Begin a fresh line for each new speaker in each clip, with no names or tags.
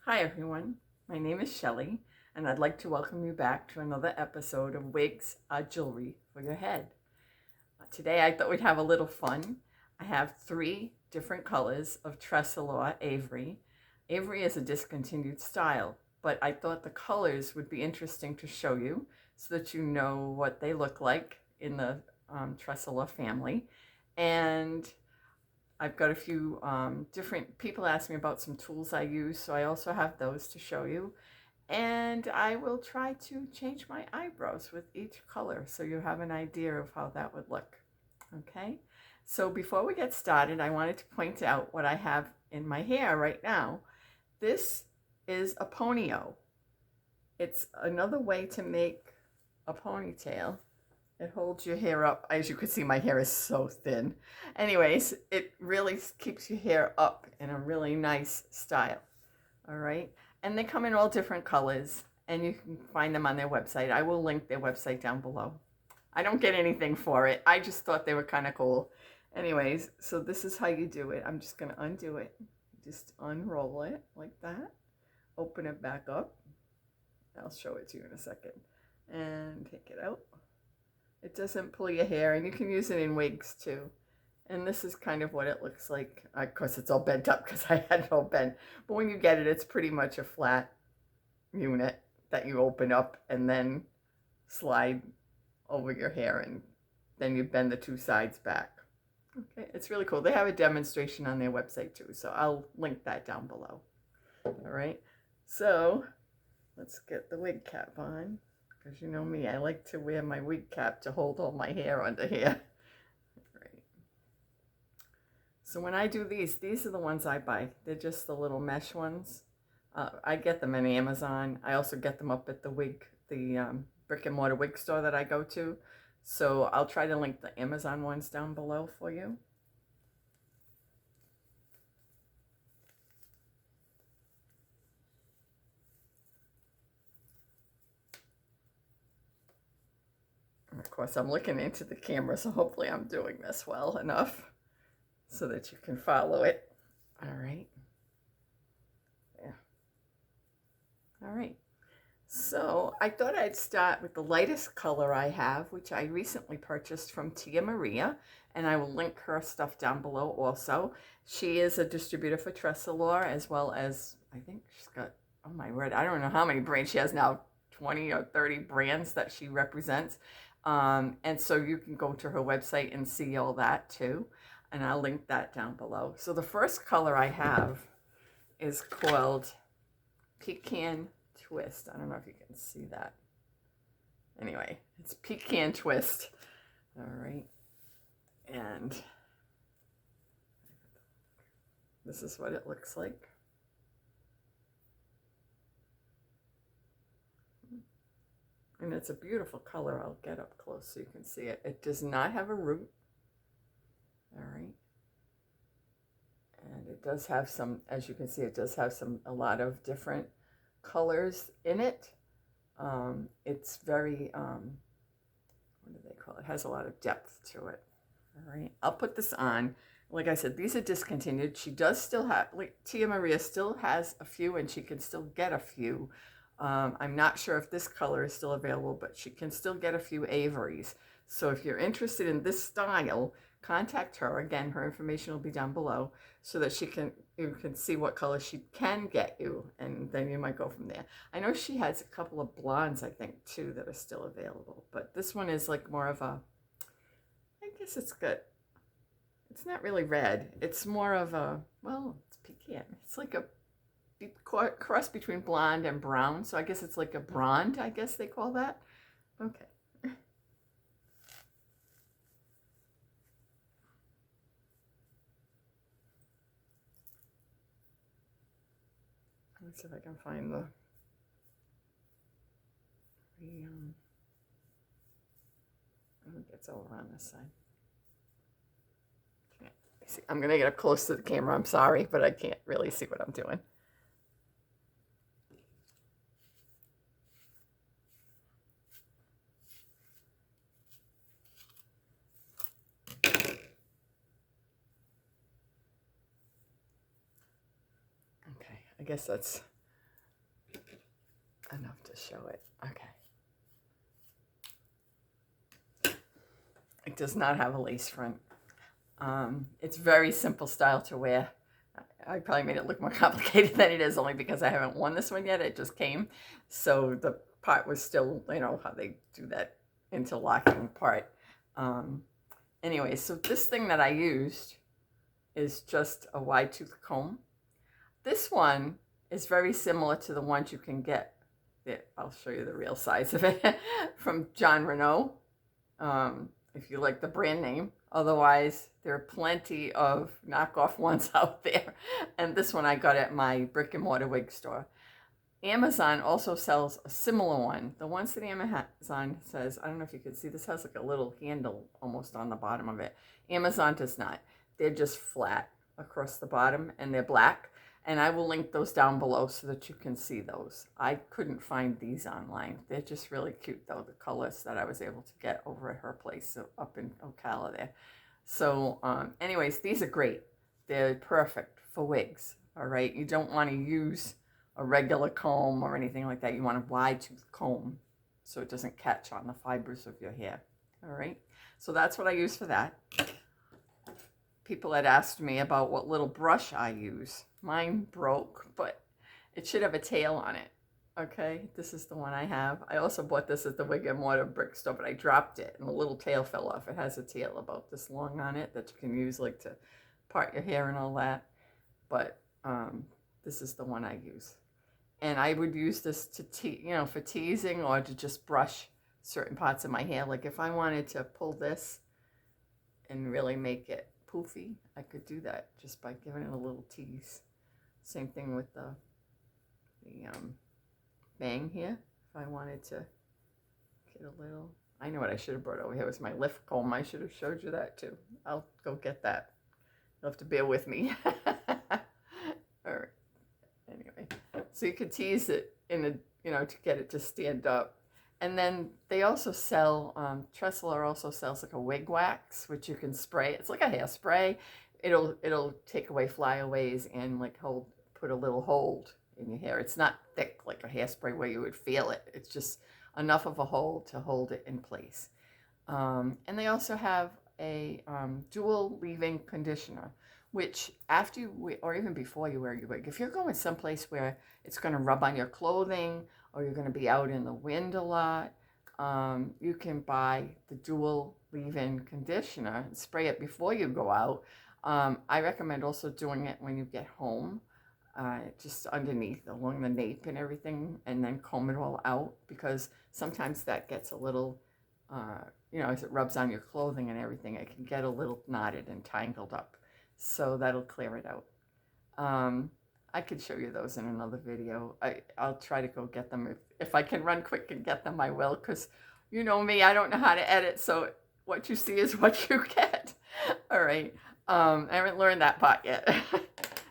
Hi everyone, my name is Shelley and I'd like to welcome you back to another episode of Wigs Jewelry for Your Head. Today I thought we'd have a little fun. I have 3 different colors of Tressalure Avery. Avery is a discontinued style, but I thought the colors would be interesting to show you so that you know what they look like in the Tressalure family. And I've got a few different people ask me about some tools I use, so I also have those to show you. And I will try to change my eyebrows with each color so you have an idea of how that would look. Okay, so before we get started, I wanted to point out what I have in my hair right now. This is a ponyo. It's another way to make a ponytail. It holds your hair up. As you can see, my hair is so thin. Anyways, it really keeps your hair up in a really nice style. All right. And they come in all different colors and you can find them on their website. I will link their website down below. I don't get anything for it. I just thought they were kind of cool. Anyways, so this is how you do it. I'm just going to undo it. Just unroll it like that. Open it back up. I'll show it to you in a second. And take it out. It doesn't pull your hair, and you can use it in wigs too. And this is kind of what it looks like. Of course, it's all bent up because I had it all bent. But when you get it, it's pretty much a flat unit that you open up and then slide over your hair, and then you bend the 2 sides back. Okay, it's really cool. They have a demonstration on their website too, so I'll link that down below. All right, so let's get the wig cap on. Because you know me, I like to wear my wig cap to hold all my hair under here. Right. So when I do these are the ones I buy. They're just the little mesh ones. I get them on Amazon. I also get them up at the brick and mortar wig store that I go to. So I'll try to link the Amazon ones down below for you. Of course, I'm looking into the camera, so hopefully I'm doing this well enough so that you can follow it. All right. Yeah. All right. So I thought I'd start with the lightest color I have, which I recently purchased from Tia Maria, and I will link her stuff down below also. She is a distributor for Tressalure, as well as, I think she's got, oh my word, I don't know how many brands she has now, 20 or 30 brands that she represents. And so you can go to her website and see all that too. And I'll link that down below. So the first color I have is called Pecan Twist. I don't know if you can see that. Anyway, it's Pecan Twist. All right. And this is what it looks like. And it's a beautiful color. I'll get up close so you can see it. It does not have a root. All right. And it does have some, as you can see, it does have a lot of different colors in it. It's very, what do they call it? It has a lot of depth to it. All right. I'll put this on. Like I said, these are discontinued. She does still have, like Tia Maria still has a few, and she can still get a few. I'm not sure if this color is still available, but she can still get a few Averys. So if you're interested in this style, contact her. Again, her information will be down below so that you can see what color she can get you, and then you might go from there. I know she has a couple of blondes, I think, too, that are still available. But this one is like more of a, I guess it's good. It's not really red. It's more of a, well, it's pecan. It's like a cross between blonde and brown, so I guess it's like a blonde, I guess they call that. Okay. Let's see if I can find the I think it's over on this side. Can't see. I'm gonna get up close to the camera. I'm sorry, but I can't really see what I'm doing. Okay, I guess that's enough to show it. Okay. It does not have a lace front. It's very simple style to wear. I probably made it look more complicated than it is, only because I haven't worn this one yet. It just came. So the part was still, you know, how they do that interlocking part. Anyway, so this thing that I used is just a wide tooth comb. This one is very similar to the ones you can get. I'll show you the real size of it from John Renault. If you like the brand name. Otherwise, there are plenty of knockoff ones out there. And this one I got at my brick and mortar wig store. Amazon also sells a similar one. The ones that Amazon says, I don't know if you can see, this has like a little handle almost on the bottom of it. Amazon does not. They're just flat across the bottom and they're black. And I will link those down below so that you can see those. I couldn't find these online. They're just really cute though, the colors that I was able to get over at her place up in Ocala there. So anyways, these are great. They're perfect for wigs, all right? You don't want to use a regular comb or anything like that. You want a wide tooth comb so it doesn't catch on the fibers of your hair, all right? So that's what I use for that. People had asked me about what little brush I use. Mine broke, but it should have a tail on it. Okay, this is the one I have. I also bought this at the Wig and Mortar brick store, but I dropped it and the little tail fell off. It has a tail about this long on it that you can use like to part your hair and all that. But this is the one I use. And I would use this to for teasing or to just brush certain parts of my hair. Like if I wanted to pull this and really make it poofy, I could do that just by giving it a little tease. Same thing with the bang here. If I wanted to get a little, I know what I should have brought over here was my lift comb. I should have showed you that too. I'll go get that. You'll have to bear with me. All right. Anyway, so you could tease it in a, to get it to stand up. And then they also sell, Tressalure also sells like a wig wax, which you can spray. It's like a hairspray. It'll take away flyaways and like put a little hold in your hair. It's not thick like a hairspray where you would feel it. It's just enough of a hold to hold it in place. And they also have a dual leave-in conditioner, which after you, or even before you wear your wig, if you're going someplace where it's going to rub on your clothing or you're going to be out in the wind a lot, you can buy the dual leave-in conditioner and spray it before you go out. I recommend also doing it when you get home, just underneath, along the nape and everything, and then comb it all out, because sometimes that gets a little, as it rubs on your clothing and everything, it can get a little knotted and tangled up. So that'll clear it out. I could show you those in another video. I'll try to go get them. If I can run quick and get them, I will, because you know me, I don't know how to edit, so what you see is what you get. All right. I haven't learned that part yet.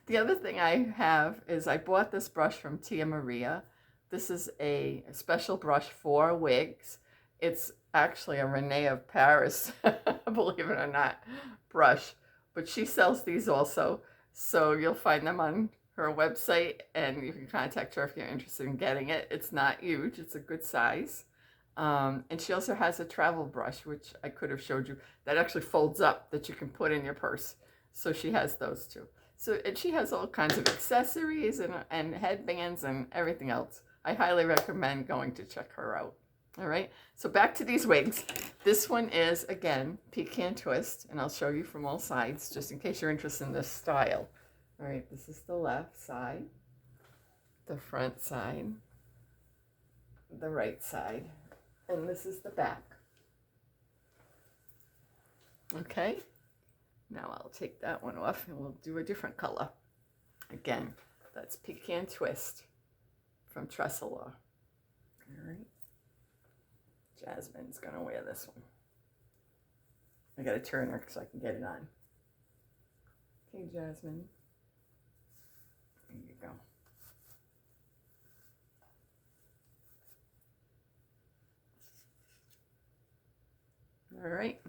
The other thing I have is I bought this brush from Tia Maria. This is a special brush for wigs. It's actually a Renee of Paris, believe it or not, brush. But she sells these also. So you'll find them on her website and you can contact her if you're interested in getting it. It's not huge. It's a good size. And she also has a travel brush, which I could have showed you, that actually folds up that you can put in your purse. So she has those too. So, and she has all kinds of accessories and headbands and everything else. I highly recommend going to check her out. All right, so back to these wigs. This one is, again, Pecan Twist, and I'll show you from all sides, just in case you're interested in this style. All right, this is the left side, the front side, the right side, and this is the back. Okay, now I'll take that one off and we'll do a different color. Again, that's Pecan Twist from Tressalure. All right. Jasmine's gonna wear this one. I gotta turn her so I can get it on. Okay, Jasmine. There you go. All right.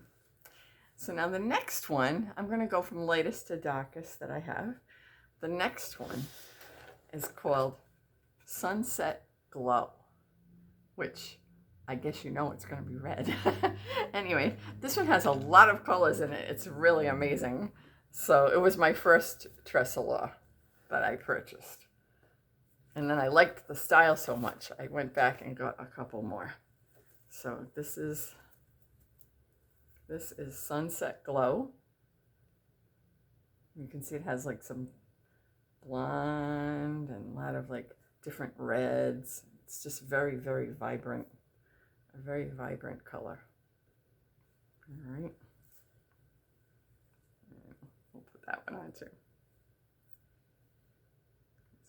So now the next one, I'm gonna go from lightest to darkest that I have. The next one is called Sunset Glow. which I guess you know it's going to be red. Anyway, this one has a lot of colors in it. It's really amazing. So it was my first Tressalure that I purchased. And then I liked the style so much, I went back and got a couple more. So this is Sunset Glow. You can see it has like some blonde and a lot of like different reds. It's just very, very vibrant, a very vibrant color. All right. And we'll put that one on too.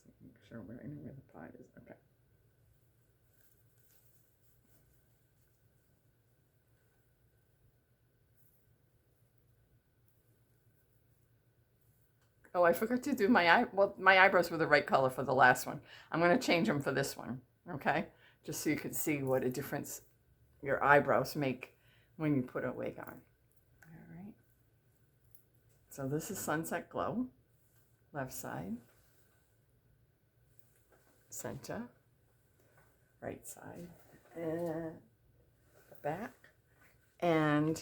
Let's make sure I know where the pot is. Okay. Oh, I forgot to do my eyebrows were the right color for the last one. I'm going to change them for this one, okay? Just so you can see what a difference your eyebrows make when you put a wig on. All right. So this is Sunset Glow, left side, center, right side, and the back. And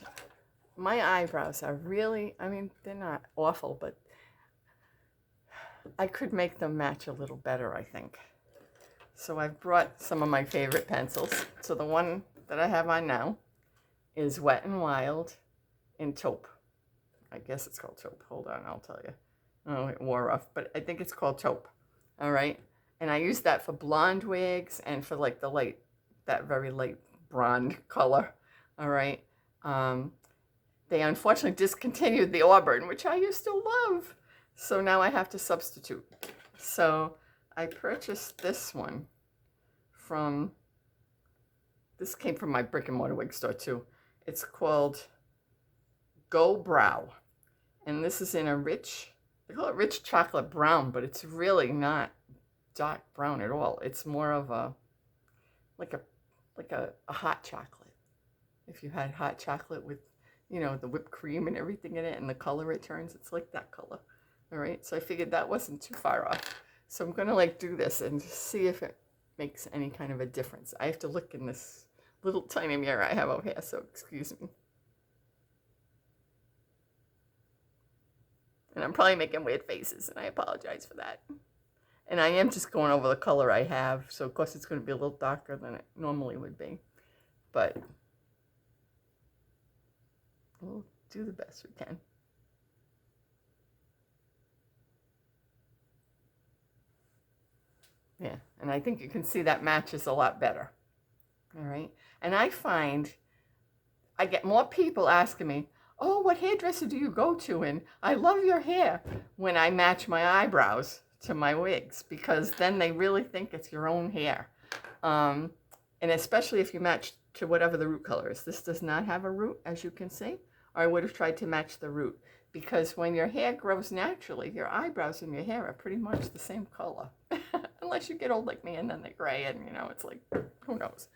my eyebrows are really, I mean, they're not awful, but I could make them match a little better, I think. So I've brought some of my favorite pencils. So the one that I have on now is Wet n Wild in taupe. I guess it's called taupe. Hold on, I'll tell you. Oh, it wore off, but I think it's called taupe. All right. And I use that for blonde wigs and for like the light, that very light blonde color. All right. They unfortunately discontinued the auburn, which I used to love. So now I have to substitute. So I purchased this one from, this came from my brick and mortar wig store too. It's called Go Brow. And this is in a rich, they call it rich chocolate brown, but it's really not dark brown at all. It's more of a, like a hot chocolate. If you had hot chocolate with, you know, the whipped cream and everything in it and the color it turns, it's like that color. All right, so I figured that wasn't too far off. So I'm gonna like do this and see if it makes any kind of a difference. I have to look in this little tiny mirror I have over here, so excuse me. And I'm probably making weird faces, and I apologize for that. And I am just going over the color I have, so of course it's gonna be a little darker than it normally would be. But we'll do the best we can. Yeah, and I think you can see that matches a lot better. All right, and I find I get more people asking me, oh, what hairdresser do you go to? And I love your hair when I match my eyebrows to my wigs, because then they really think it's your own hair. And especially if you match to whatever the root color is. This does not have a root, as you can see, or I would have tried to match the root, because when your hair grows naturally, your eyebrows and your hair are pretty much the same color. Unless you get old like me and then they gray and, you know, it's like, who knows.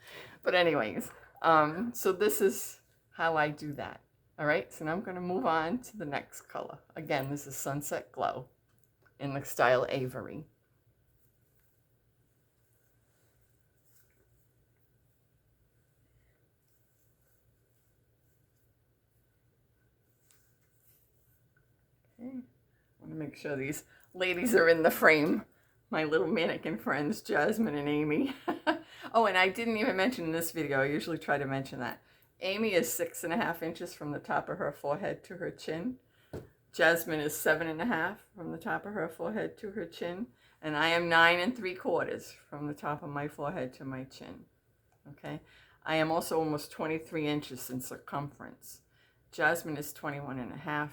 But anyways, so this is how I do that. All right, so now I'm going to move on to the next color. Again, this is Sunset Glow in the style Avery. Okay, I want to make sure these ladies are in the frame. My little mannequin friends, Jasmine and Amy. Oh, and I didn't even mention in this video, I usually try to mention that. Amy is 6.5 inches from the top of her forehead to her chin. Jasmine is 7.5 from the top of her forehead to her chin. And I am 9 3/4 from the top of my forehead to my chin. Okay. I am also almost 23 inches in circumference. Jasmine is 21.5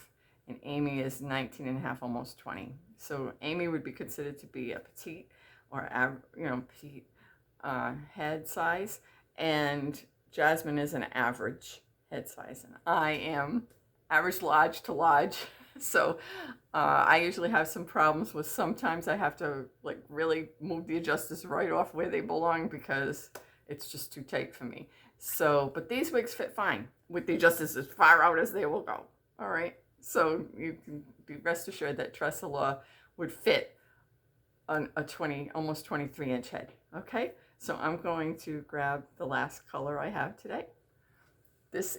and Amy is 19.5, almost 20. So Amy would be considered to be a petite or, you know, petite head size, and Jasmine is an average head size, and I am average large to large. So I usually have some problems with, sometimes I have to like really move the adjusters right off where they belong because it's just too tight for me. So, but these wigs fit fine with the adjusters as far out as they will go. All right. So you can be rest assured that Tressalure would fit a 20, almost 23-inch head. Okay, so I'm going to grab the last color I have today. This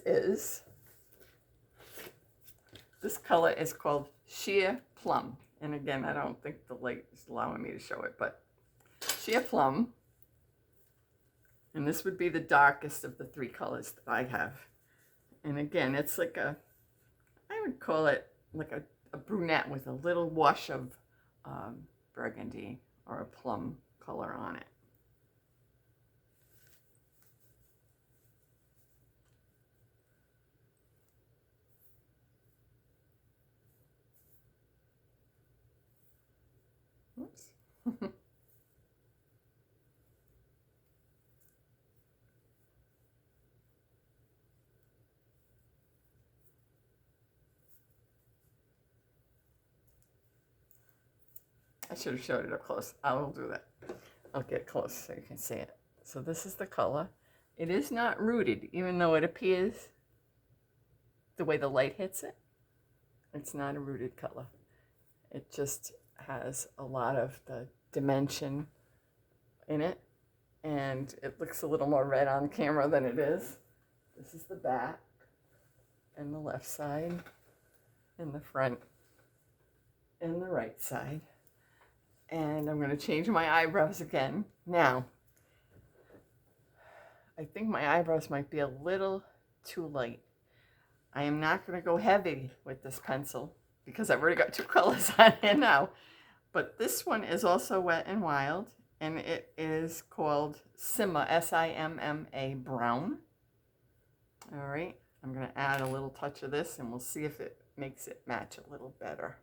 color is called Sheer Plum. And again, I don't think the light is allowing me to show it, but Sheer Plum. And this would be the darkest of the three colors that I have. And again, it's like I would call it like a brunette with a little wash of burgundy or a plum color on it. Oops. I should have showed it up close. I will do that. I'll get close so you can see it. So this is the color. It is not rooted, even though it appears the way the light hits it. It's not a rooted color. It just has a lot of the dimension in it. And it looks a little more red on camera than it is. This is the back and the left side and the front and the right side. And I'm going to change my eyebrows again. Now, I think my eyebrows might be a little too light. I am not going to go heavy with this pencil because I've already got two colors on here now. But this one is also Wet n Wild, and it is called Simma, S-I-M-M-A Brown. All right, I'm going to add a little touch of this, and we'll see if it makes it match a little better.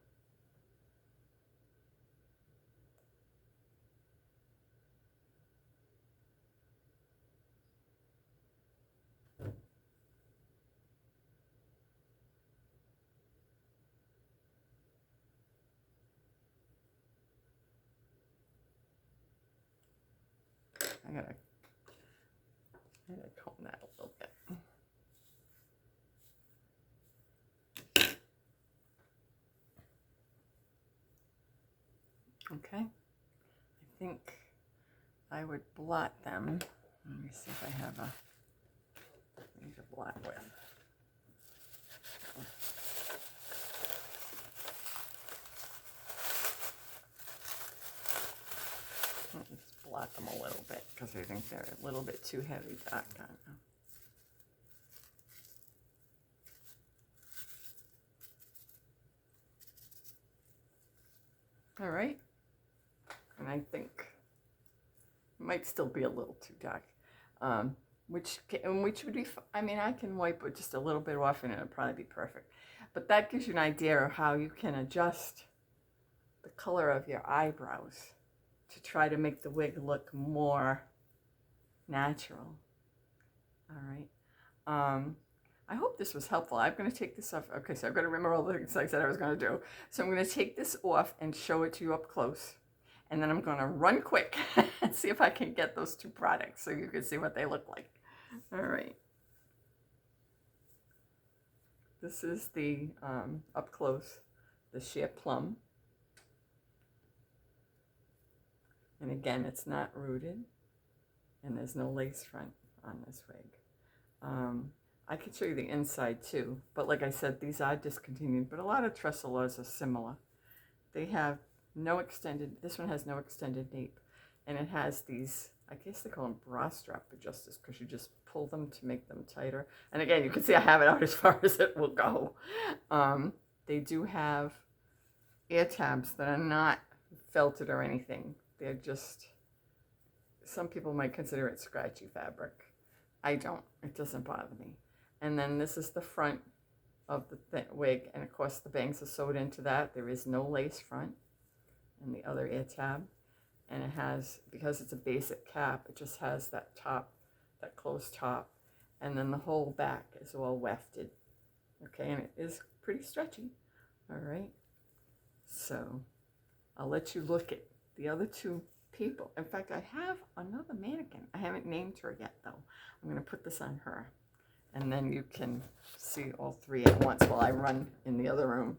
I gotta comb that a little bit. Okay, I think I would blot them. Let me see if I have a thing to blot with. Let's blot them a little bit because I think they're a little bit too heavy dark on them. All right, and I think it might still be a little too dark, which would be, I mean, I can wipe it just a little bit off and it'll probably be perfect. But that gives you an idea of how you can adjust the color of your eyebrows to try to make the wig look more natural. All right. I hope this was helpful. I'm going to take this off. Okay, so I've got to remember all the things I said I was going to do. So I'm going to take this off and show it to you up close. And then I'm going to run quick and see if I can get those two products so you can see what they look like. All right. This is the, up close, the Sheer Plum. And again, it's not rooted. And there's no lace front on this wig. I could show you the inside too, but like I said, these are discontinued, but a lot of Tressalures are similar. They have no extended, this one has no extended nape, and it has these, I guess they call them bra strap adjusters because you just pull them to make them tighter. And again, you can see I have it out as far as it will go. They do have ear tabs that are not felted or anything. They're just, some people might consider it scratchy fabric. I don't, it doesn't bother me. And then this is the front of the wig, and of course the bangs are sewed into that. There is no lace front, and the other ear tab. And it has, because it's a basic cap, it just has that top, that closed top, and then the whole back is all wefted. Okay, and it is pretty stretchy. All right, so I'll let you look at the other two people. In fact, I have another mannequin. I haven't named her yet though. I'm going to put this on her, and then you can see all three at once while I run in the other room.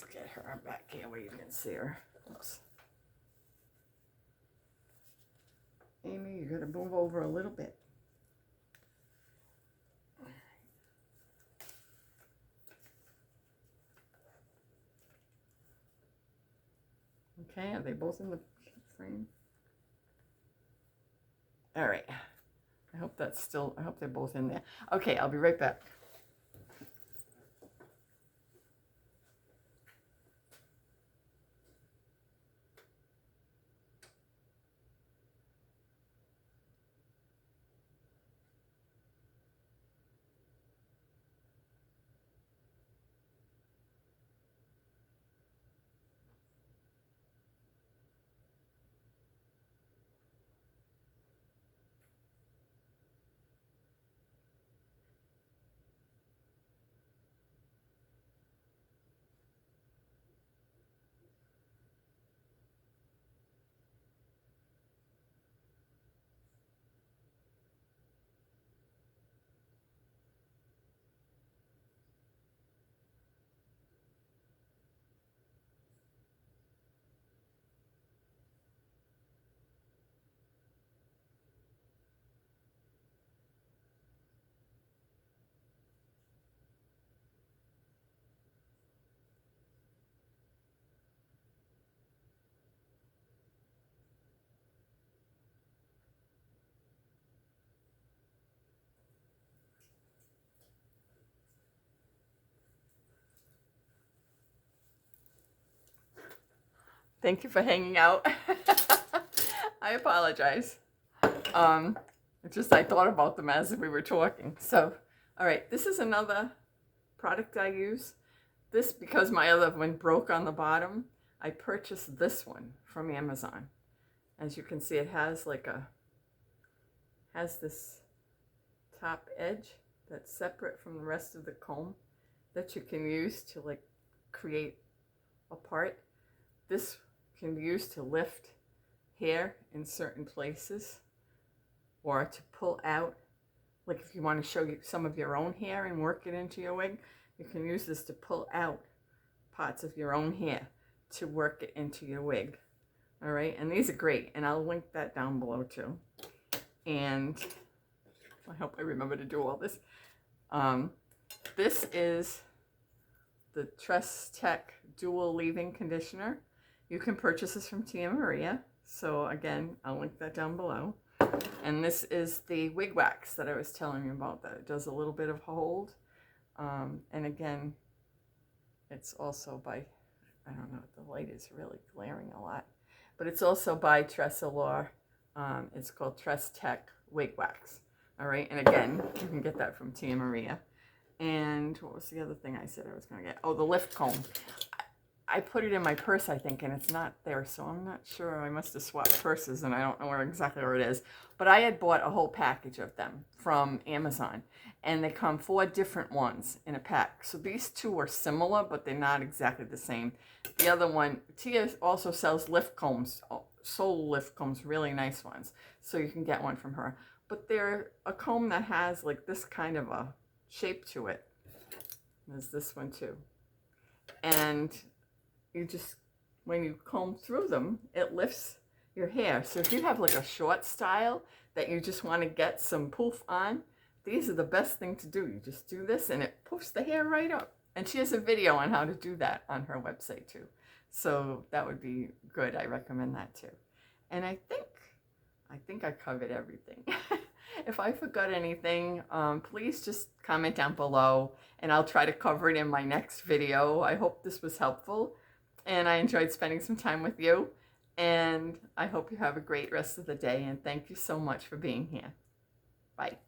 Let's get her back here where you can see her. Oops. Amy, you gotta move over a little bit. Okay, are they both in the frame? All right. I hope they're both in there. Okay, I'll be right back. Thank you for hanging out. I apologize. It's just I thought about them as we were talking. So, all right, this is another product I use. This, because my other one broke on the bottom, I purchased this one from Amazon. As you can see, it has this top edge that's separate from the rest of the comb that you can use to like create a part. This can be used to lift hair in certain places or to pull out. Like if you want to show you some of your own hair and work it into your wig, you can use this to pull out parts of your own hair to work it into your wig. All right, and these are great, and I'll link that down below too. And I hope I remember to do all this. This is the Tressalure Dual Leave-In Conditioner. You can purchase this from Tia Maria. So again, I'll link that down below. And this is the wig wax that I was telling you about, that it does a little bit of hold. And again, it's also by, I don't know, the light is really glaring a lot, but it's also by Tressalure. It's called Tressalure Wig Wax. All right, and again, you can get that from Tia Maria. And what was the other thing I said I was going to get? Oh, the lift comb. I put it in my purse, I think, and it's not there, so I'm not sure. I must have swapped purses, and I don't know exactly where it is. But I had bought a whole package of them from Amazon, and they come 4 different ones in a pack. So these 2 are similar, but they're not exactly the same. The other one, Tia also sells lift combs, soul lift combs, really nice ones. So you can get one from her. But they're a comb that has like this kind of a shape to it. There's this one too. And you just, when you comb through them, it lifts your hair. So if you have like a short style that you just want to get some poof on, these are the best thing to do. You just do this and it poofs the hair right up. And she has a video on how to do that on her website too. So that would be good. I recommend that too. And I think I covered everything. If I forgot anything, please just comment down below and I'll try to cover it in my next video. I hope this was helpful and I enjoyed spending some time with you. And I hope you have a great rest of the day, and thank you so much for being here. Bye.